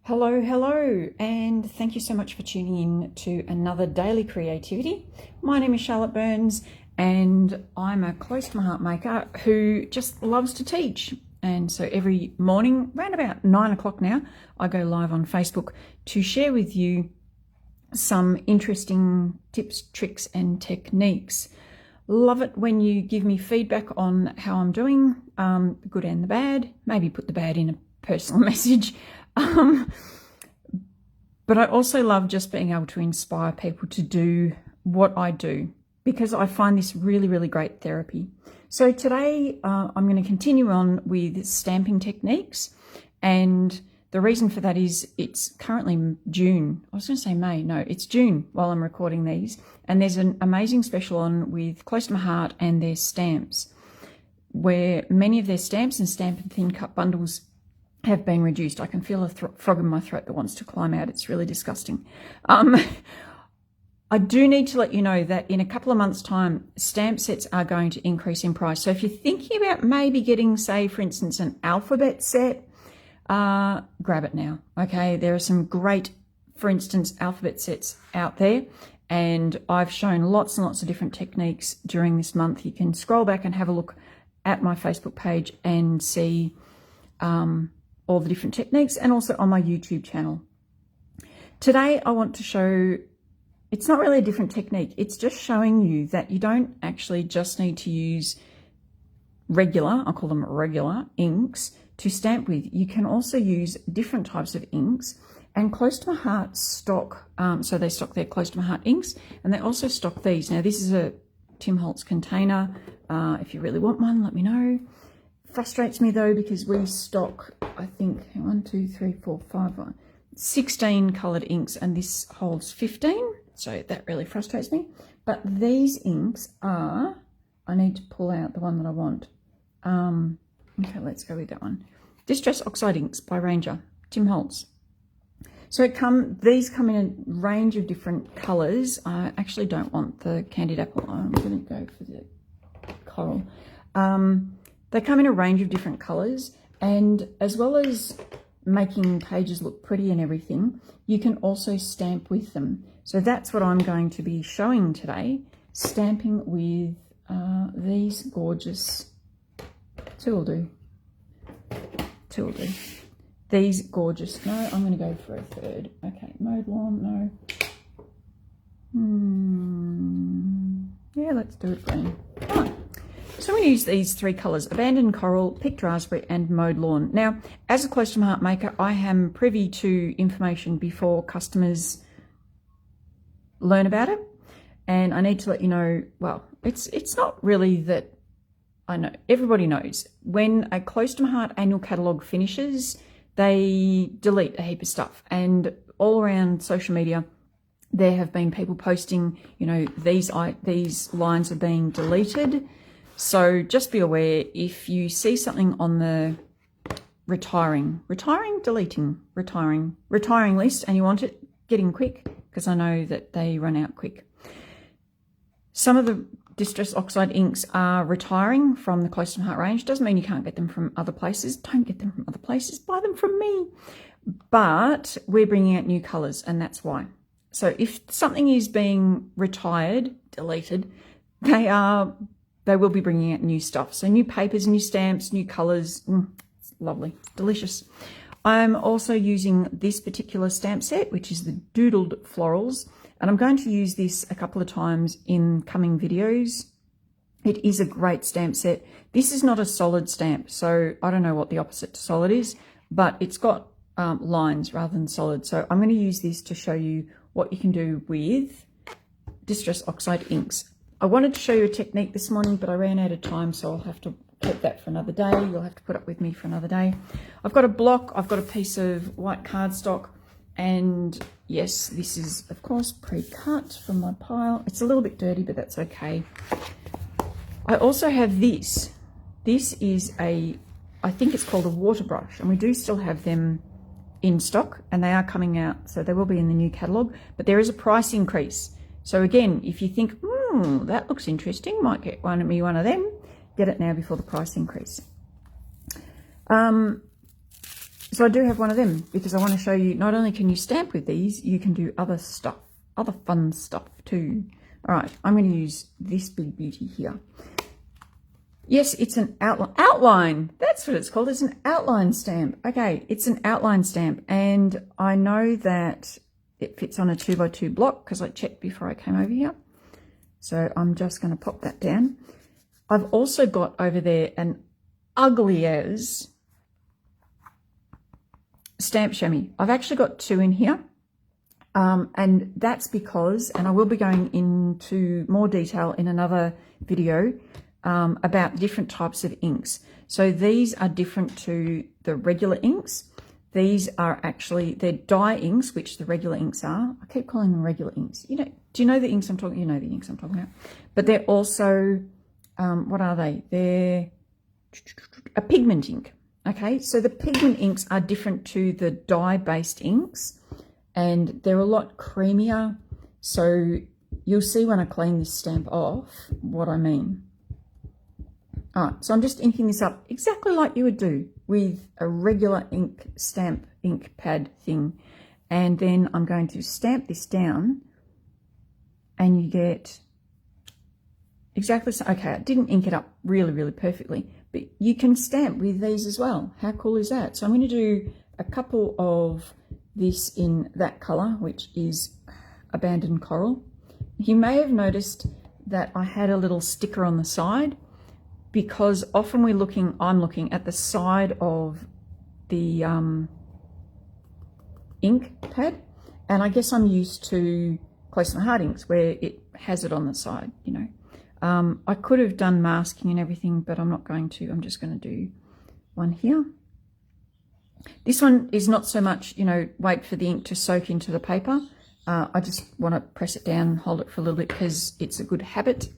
Hello, hello, and thank you so much for tuning in to another daily creativity. My name is Charlotte Burns, and I'm a close to my heart maker who just loves to teach. And so every morning, around about 9 o'clock now, I go live on Facebook to share with you some interesting tips, tricks, and techniques. Love it when you give me feedback on how I'm doing, the good and the bad. Maybe put the bad in a personal message. But I also love just being able to inspire people to do what I do, because I find this really, really great therapy. So today I'm going to continue on with stamping techniques, and the reason for that is it's currently June. I was going to say May. No, it's June while I'm recording these, and there's an amazing special on with Close to My Heart and their stamps, where many of their stamps and Stampin' Thin Cut bundles have been reduced. I can feel a frog in my throat that wants to climb out. It's really disgusting. I do need to let you know that in a couple of months' time, stamp sets are going to increase in price. So if you're thinking about maybe getting, say, for instance, an alphabet set, grab it now. Okay, there are some great, for instance, alphabet sets out there, and I've shown lots and lots of different techniques during this month. You can scroll back and have a look at my Facebook page and see all the different techniques, and also on my YouTube channel. Today I want to show, it's not really a different technique, it's just showing you that you don't actually just need to use regular, I'll call them regular inks to stamp with. You can also use different types of inks, and Close to My Heart stock, so they stock their Close to My Heart inks, and they also stock these. Now this is a Tim Holtz container. If you really want one, let me know. Frustrates me though, because we stock, I think, 16 coloured inks, and this holds 15, so that really frustrates me. But these inks are, I need to pull out the one that I want. Okay, let's go with that one. Distress Oxide Inks by Ranger, Tim Holtz. So these come in a range of different colours. I actually don't want the candied apple. I'm going to go for the coral. They come in a range of different colours, and as well as making pages look pretty and everything, you can also stamp with them. So that's what I'm going to be showing today, stamping with these gorgeous, two will do. These gorgeous, no, I'm going to go for a third. Okay, mode lawn, no. Yeah, let's do it green. Right. So I'm going to use these three colours: Abandoned Coral, Picked Raspberry, and Mowed Lawn. Now, as a Close to My Heart maker, I am privy to information before customers learn about it. And I need to let you know, well, it's not really that I know. Everybody knows when a Close to My Heart annual catalogue finishes, they delete a heap of stuff. And all around social media, there have been people posting, you know, these lines are being deleted. So just be aware, if you see something on the retiring list and you want it, get in quick, because I know that they run out quick. Some of the Distress Oxide inks are retiring from the Close to My Heart range. Doesn't mean you can't get them from other places. Don't get them from other places. Buy them from me. But we're bringing out new colours, and that's why. So if something is being retired, deleted, they will be bringing out new stuff. So new papers, new stamps, new colours. It's lovely, delicious. I'm also using this particular stamp set, which is the Doodled Florals. And I'm going to use this a couple of times in coming videos. It is a great stamp set. This is not a solid stamp, so I don't know what the opposite to solid is, but it's got lines rather than solid. So I'm going to use this to show you what you can do with Distress Oxide inks. I wanted to show you a technique this morning, but I ran out of time, so I'll have to keep that for another day. You'll have to put up with me for another day. I've got a block, I've got a piece of white cardstock, and yes, this is, of course, pre-cut from my pile. It's a little bit dirty, but that's okay. I also have this. This is I think it's called a water brush, and we do still have them in stock, and they are coming out, so they will be in the new catalogue, but there is a price increase. So again, if you think, that looks interesting, might get one of them, get it now before the price increase. So I do have one of them because I want to show you not only can you stamp with these, you can do other stuff, other fun stuff too. All right, I'm going to use this big beauty here. Yes, it's an outline. That's what it's called. It's an outline stamp. Okay, it's an outline stamp. And I know that it fits on a 2x2 block because I checked before I came over here. So I'm just going to pop that down. I've also got over there an ugly as stamp chamois. I've actually got two in here. And that's because, and I will be going into more detail in another video about different types of inks. So these are different to the regular inks. These are actually, they're dye inks, which the regular inks are. I keep calling them regular inks. You know, do you know the inks I'm talking? You know the inks I'm talking about. But they're also, what are they? They're a pigment ink. Okay, so the pigment inks are different to the dye-based inks, and they're a lot creamier. So you'll see when I clean this stamp off what I mean. All right, so I'm just inking this up exactly like you would do with a regular ink stamp ink pad thing. And then I'm going to stamp this down and you get exactly so. Okay, I didn't ink it up really, really perfectly, but you can stamp with these as well. How cool is that? So I'm going to do a couple of this in that color, which is Abandoned Coral. You may have noticed that I had a little sticker on the side, because often I'm looking at the side of the ink pad, and I guess I'm used to Close My Heart inks where it has it on the side, you know. I could have done masking and everything, but I'm not going to. I'm just going to do one here. This one is not so much, you know, wait for the ink to soak into the paper. I just want to press it down and hold it for a little bit because it's a good habit.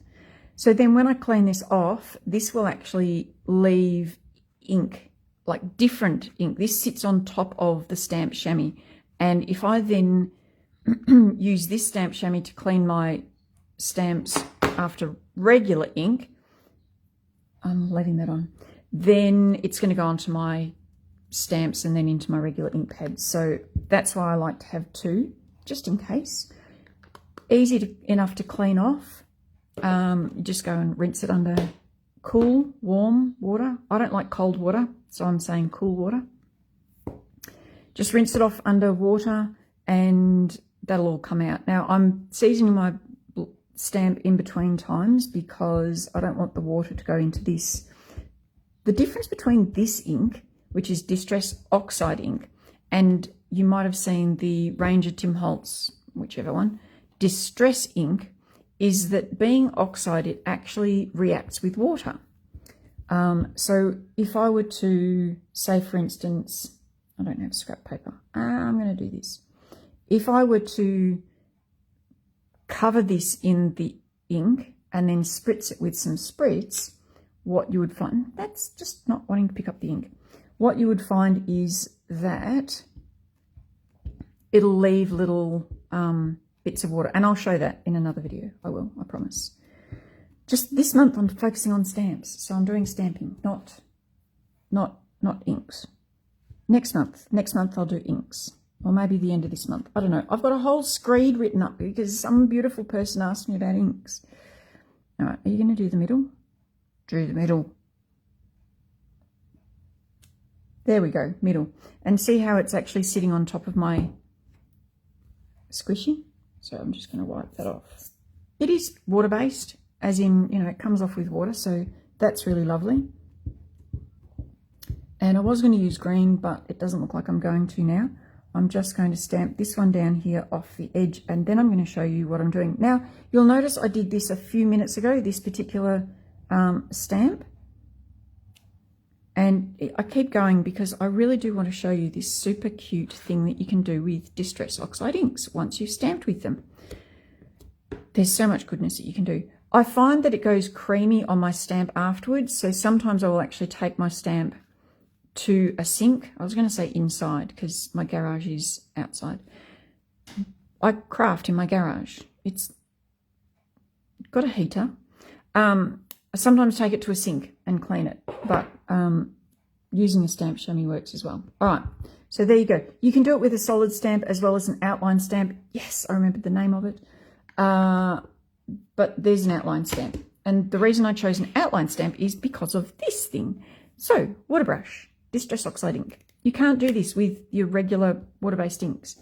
So then when I clean this off, this will actually leave ink, like different ink. This sits on top of the stamp chamois. And if I then use this stamp chamois to clean my stamps after regular ink, I'm letting that on, then it's going to go onto my stamps and then into my regular ink pad. So that's why I like to have two, just in case. Easy enough to clean off. You just go and rinse it under cool, warm water. I don't like cold water, so I'm saying cool water. Just rinse it off under water and that'll all come out. Now I'm seasoning my stamp in between times because I don't want the water to go into this. The difference between this ink, which is Distress Oxide Ink, and you might have seen the Ranger Tim Holtz, whichever one, Distress Ink, is that being oxide, it actually reacts with water. So if I were to say, for instance, I don't have scrap paper. I'm going to do this. If I were to cover this in the ink and then spritz it with some spritz, what you would find, that's just not wanting to pick up the ink. What you would find is that it'll leave little bits of water, and I'll show that in another video. I will, I promise. Just this month I'm focusing on stamps, so I'm doing stamping, not inks. Next month I'll do inks, or maybe the end of this month. I don't know. I've got a whole screed written up because some beautiful person asked me about inks. All right, are you going to do the middle? Do the middle. There we go, middle. And see how it's actually sitting on top of my squishy? So I'm just going to wipe that off. It is water-based, as in, you know, it comes off with water, so that's really lovely. And I was going to use green, but it doesn't look like I'm going to now. I'm just going to stamp this one down here off the edge, and then I'm going to show you what I'm doing. Now, you'll notice I did this a few minutes ago, this particular stamp. And I keep going because I really do want to show you this super cute thing that you can do with Distress Oxide inks once you've stamped with them. There's so much goodness that you can do. I find that it goes creamy on my stamp afterwards, so sometimes I will actually take my stamp to a sink. I was going to say inside because my garage is outside. I craft in my garage. It's got a heater. I sometimes take it to a sink and clean it, but using a stamp chamois works as well. All right, so there you go. You can do it with a solid stamp as well as an outline stamp. Yes, I remembered the name of it. But there's an outline stamp. And the reason I chose an outline stamp is because of this thing. So, water brush, Distress Oxide ink. You can't do this with your regular water-based inks.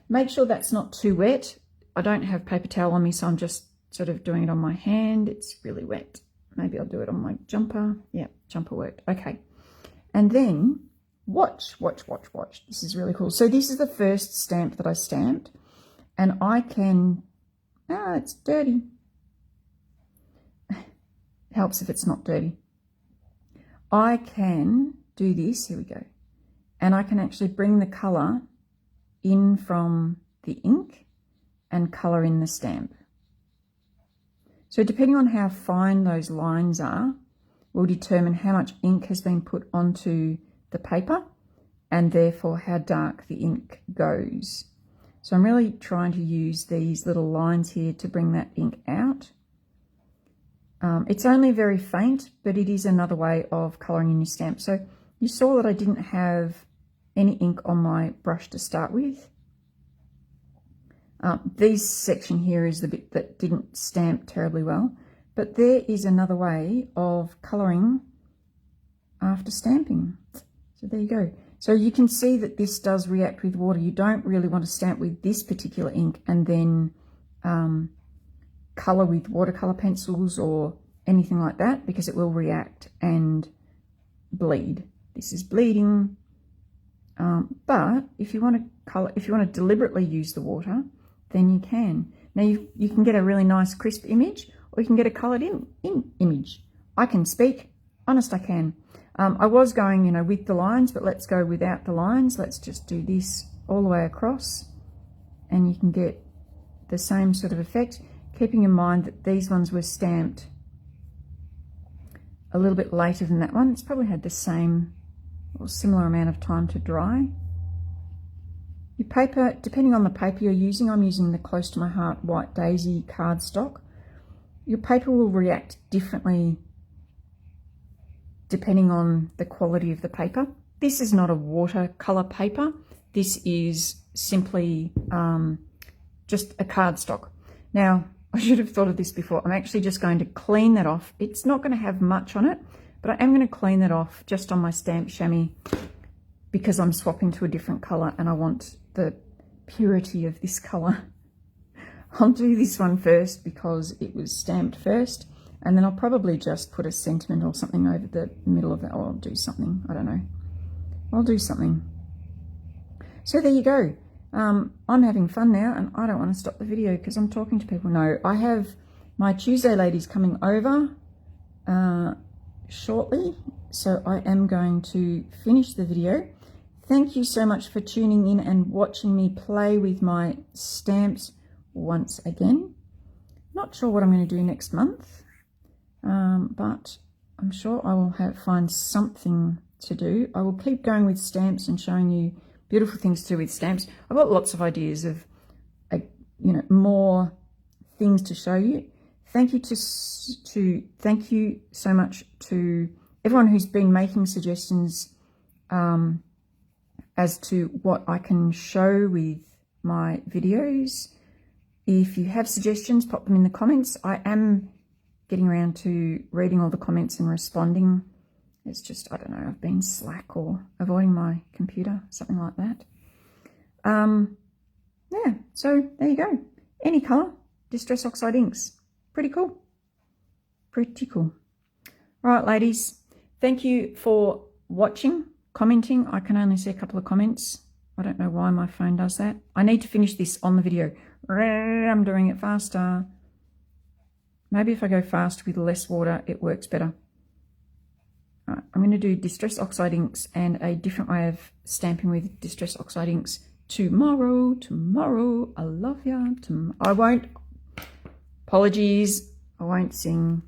Make sure that's not too wet. I don't have paper towel on me, so I'm just sort of doing it on my hand. It's really wet. Maybe I'll do it on my jumper. Yeah, jumper worked. Okay. And then watch. This is really cool. So this is the first stamp that I stamped. And I can... Ah, it's dirty. It helps if it's not dirty. I can do this. Here we go. And I can actually bring the colour in from the ink and colour in the stamp. So depending on how fine those lines are, will determine how much ink has been put onto the paper and therefore how dark the ink goes. So I'm really trying to use these little lines here to bring that ink out. It's only very faint, but it is another way of colouring in your stamp. So you saw that I didn't have any ink on my brush to start with. This section here is the bit that didn't stamp terribly well, but there is another way of colouring after stamping. So there you go. So you can see that this does react with water. You don't really want to stamp with this particular ink and then colour with watercolour pencils or anything like that, because it will react and bleed. This is bleeding. But if you want to colour, if you want to deliberately use the water, then you can. Now you can get a really nice crisp image, or you can get a coloured in image. I can speak, honest I can. I was going, you know, with the lines, but let's go without the lines. Let's just do this all the way across, and you can get the same sort of effect, keeping in mind that these ones were stamped a little bit later than that one. It's probably had the same or similar amount of time to dry. Your paper, depending on the paper you're using, I'm using the Close to My Heart White Daisy cardstock. Your paper will react differently depending on the quality of the paper. This is not a watercolour paper. This is simply just a cardstock. Now, I should have thought of this before. I'm actually just going to clean that off. It's not going to have much on it, but I am going to clean that off just on my stamp chamois because I'm swapping to a different colour and I want the purity of this colour. I'll do this one first because it was stamped first, and then I'll probably just put a sentiment or something over the middle of that. Or I'll do something, I don't know. I'll do something. So there you go. I'm having fun now, and I don't want to stop the video because I'm talking to people. No, I have my Tuesday ladies coming over shortly, so I am going to finish the video. Thank you so much for tuning in and watching me play with my stamps once again. Not sure what I'm going to do next month, but I'm sure I will find something to do. I will keep going with stamps and showing you beautiful things to do with stamps. I've got lots of ideas of, more things to show you. Thank you thank you so much to everyone who's been making suggestions as to what I can show with my videos. If you have suggestions, pop them in the comments. I am getting around to reading all the comments and responding. It's just, I don't know, I've been slack or avoiding my computer, something like that. Yeah, so there you go. Any colour, Distress Oxide inks. Pretty cool. Pretty cool. All right, ladies, thank you for watching, commenting. I can only see a couple of comments. I don't know why my phone does that. I need to finish this on the video. I'm doing it faster. Maybe if I go fast with less water, it works better. All right, I'm going to do Distress Oxide inks and a different way of stamping with Distress Oxide inks tomorrow. I love ya. I won't. Apologies. I won't sing.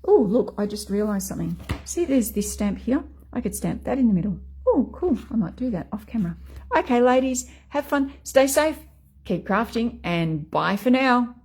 Oh, look, I just realised something. See, there's this stamp here. I could stamp that in the middle. Oh, cool. I might do that off camera. Okay, ladies, have fun. Stay safe. Keep crafting, and bye for now.